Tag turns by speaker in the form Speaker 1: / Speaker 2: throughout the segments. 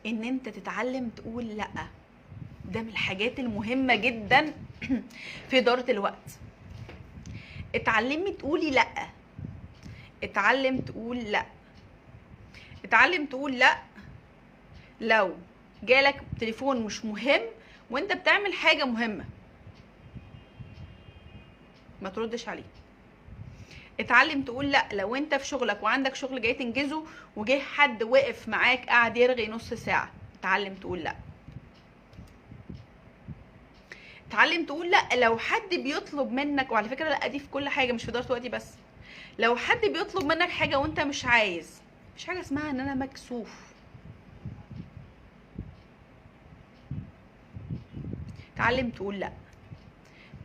Speaker 1: ان انت تتعلم تقول لا. ده من الحاجات المهمة جدا في إدارة الوقت. اتعلمي تقولي لا. اتعلم تقول لا. اتعلم تقول لا لو جالك تليفون مش مهم وانت بتعمل حاجة مهمة، ما تردش عليه. اتعلم تقول لا لو انت في شغلك وعندك شغل جاي تنجزه وجه حد وقف معاك قاعد يرغي نص ساعة، اتعلم تقول لا. اتعلم تقول لا لو حد بيطلب منك، وعلى فكرة لا دي في كل حاجة مش في إدارة وقتي بس. لو حد بيطلب منك حاجة وانت مش عايز، مش حاجة اسمها ان انا مكسوف. اتعلم تقول لا.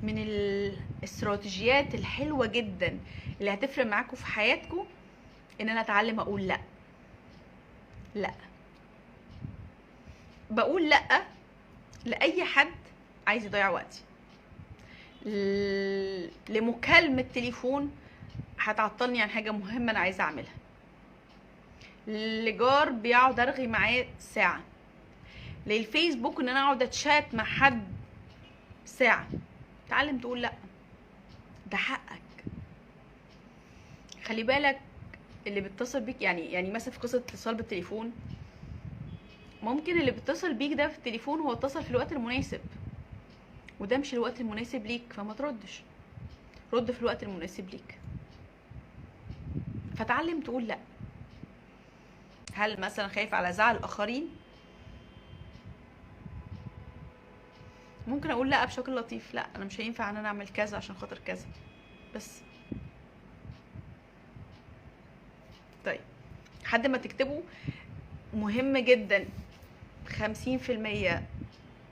Speaker 1: من الاستراتيجيات الحلوة جدا اللي هتفرق معاكم في حياتكم ان انا اتعلم اقول لا. لا، بقول لا لاي حد عايز يضيع وقتي، لمكالمة تليفون هتعطلني عن حاجة مهمة انا عايزة اعملها، لجار بيقعد ارغي معاه ساعة، للفيسبوك ان انا اقعد اتشات مع حد ساعة. تعلم تقول لا، ده حقك. خلي بالك اللي بيتصل بيك، يعني مثلا في قصة اتصال بالتليفون، ممكن اللي بيتصل بيك ده في التليفون هو اتصل في الوقت المناسب، وده مش الوقت المناسب ليك، فما تردش. رد في الوقت المناسب ليك. فتعلم تقول لا. هل مثلا خايف على زعل الاخرين؟ ممكن اقول لا بشكل لطيف، لا انا مش هينفع ان انا اعمل كذا عشان خاطر كذا بس. طيب، لحد ما تكتبوا، مهم جدا 50%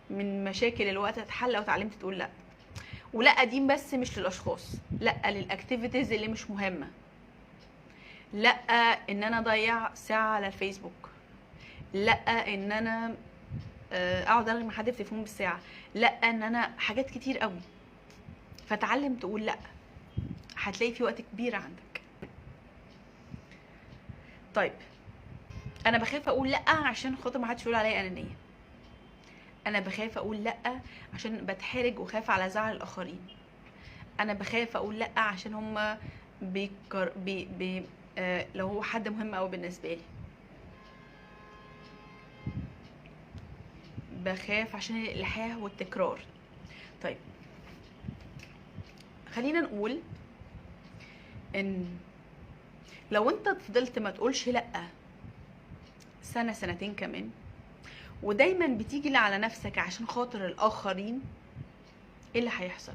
Speaker 1: من مشاكل الوقت هتتحل لو اتعلمت تقول لا. ولا دي بس مش للاشخاص، لا للاكتيفيتيز اللي مش مهمه. لا ان انا اضيع ساعه على الفيسبوك، لا ان انا اقعد ارغي مع حد في التليفون بالساعه، لا ان انا حاجات كتير قوي. فتعلم تقول لا، هتلاقي في وقت كبير عندك. طيب، انا بخاف اقول لا عشان خاطر ما حدش يقول عليا انانيه. انا بخاف اقول لا عشان بتحرج وخاف على زعل الاخرين. انا بخاف اقول لا عشان هم لو هو حد مهم قوي بالنسبه لي. بخاف عشان الالحاح والتكرار. طيب، خلينا نقول ان لو انت فضلت ما تقولش لا سنه سنتين كمان، ودايما بتيجي على نفسك عشان خاطر الاخرين، ايه اللي هيحصل؟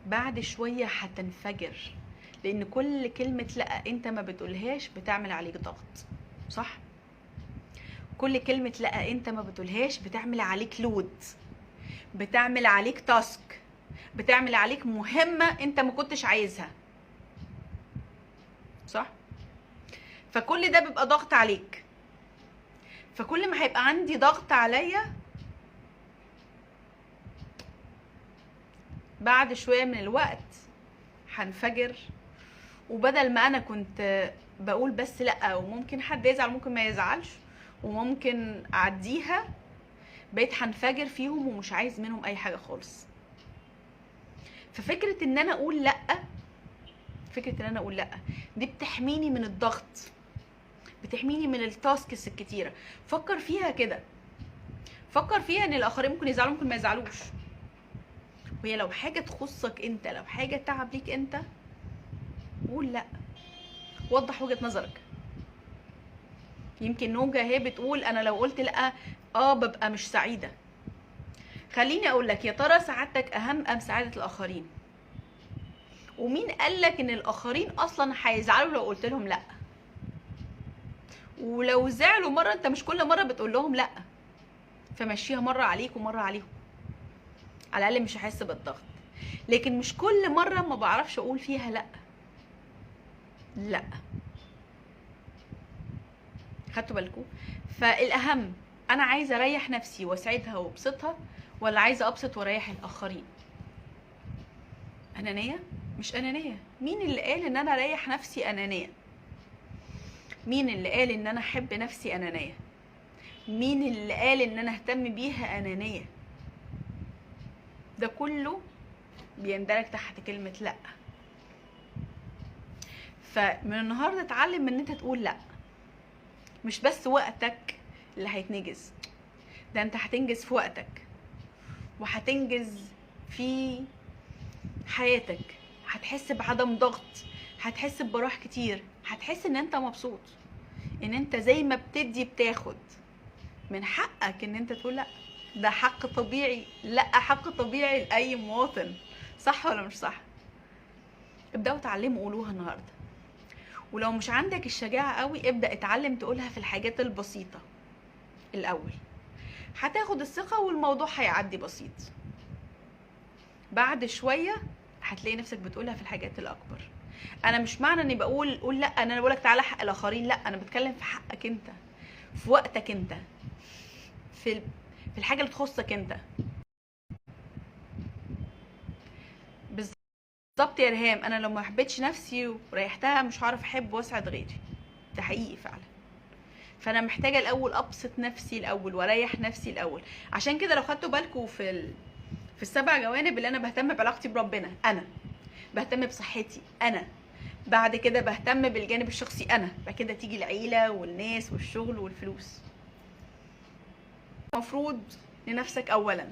Speaker 1: بعد شويه هتنفجر، لان كل كلمه لا انت ما بتقولهاش بتعمل عليك ضغط، صح؟ كل كلمه لا انت ما بتقولهاش بتعمل عليك لود، بتعمل عليك تاسك، بتعمل عليك مهمه انت ما كنتش عايزها، صح؟ فكل ده بيبقى ضغط عليك. فكل ما هيبقى عندي ضغط عليا، بعد شويه من الوقت هنفجر. وبدل ما انا كنت بقول بس لا وممكن حد يزعل ممكن ما يزعلش وممكن اعديها، بقيت هنفجر فيهم ومش عايز منهم اي حاجه خالص. ففكره ان انا اقول لا، دي بتحميني من الضغط، بتحميني من التاسكس الكتيره. فكر فيها كده، فكر فيها ان الاخرين ممكن يزعلوا ممكن ما يزعلوش، وهي لو حاجه تخصك انت، لو حاجه تعب ليك انت، قول لا. وضح وجهه نظرك. يمكن نوجة هي بتقول انا لو قلت لا ببقى مش سعيده. خليني اقول لك، يا ترى سعادتك اهم ام سعاده الاخرين؟ ومين قالك ان الاخرين اصلا هيزعلوا لو قلت لهم لا؟ ولو زعلوا مره، انت مش كل مره بتقول لهم لا، فمشيها مره عليك ومره عليهم، على الاقل مش هحس بالضغط. لكن مش كل مره ما بعرفش اقول فيها لا. لا، خدتوا بالكم؟ فالاهم، انا عايزه اريح نفسي واسعدها وابسطها، ولا عايزه ابسط واريح الاخرين؟ انانيه؟ مش انانيه. مين اللي قال ان انا اريح نفسي انانيه؟ مين اللي قال ان انا احب نفسي انانيه؟ مين اللي قال ان انا اهتم بيها انانية؟ ده كله بيندرج تحت كلمة لا. فمن النهارده اتعلم ان انت تقول لا. مش بس وقتك اللي هيتنجز، ده انت هتنجز في وقتك، وهتنجز في حياتك، هتحس بعدم ضغط، هتحس براح كتير، هتحس ان انت مبسوط، ان انت زي ما بتدي بتاخد. من حقك ان انت تقول لا. ده حق طبيعي، لا حق طبيعي لأي مواطن. صح ولا مش صح؟ ابدأوا اتعلموا قولوها النهارده. ولو مش عندك الشجاعة قوي، ابدأ اتعلم تقولها في الحاجات البسيطة الأول. هتاخد الثقة والموضوع هيعدي بسيط. بعد شوية هتلاقي نفسك بتقولها في الحاجات الأكبر. أنا مش معنى إني بقول قول لأ أنا بقولك تعالى حق الآخرين، لأ، أنا بتكلم في حقك أنت، في وقتك أنت، في الحاجة اللي تخصك أنت. بالظبط يا ريهام، أنا لو ما حبيتش نفسي وريحتها مش هعرف أحب وأسعد غيري. ده حقيقي فعلا. فانا محتاجه الاول ابسط نفسي الاول واريح نفسي الاول. عشان كده لو خدتوا بالكم في السبع جوانب اللي انا بهتم بعلاقتي بربنا، انا بهتم بصحتي، انا بعد كده بهتم بالجانب الشخصي، انا بعد كده تيجي العيله والناس والشغل والفلوس. المفروض لنفسك اولا.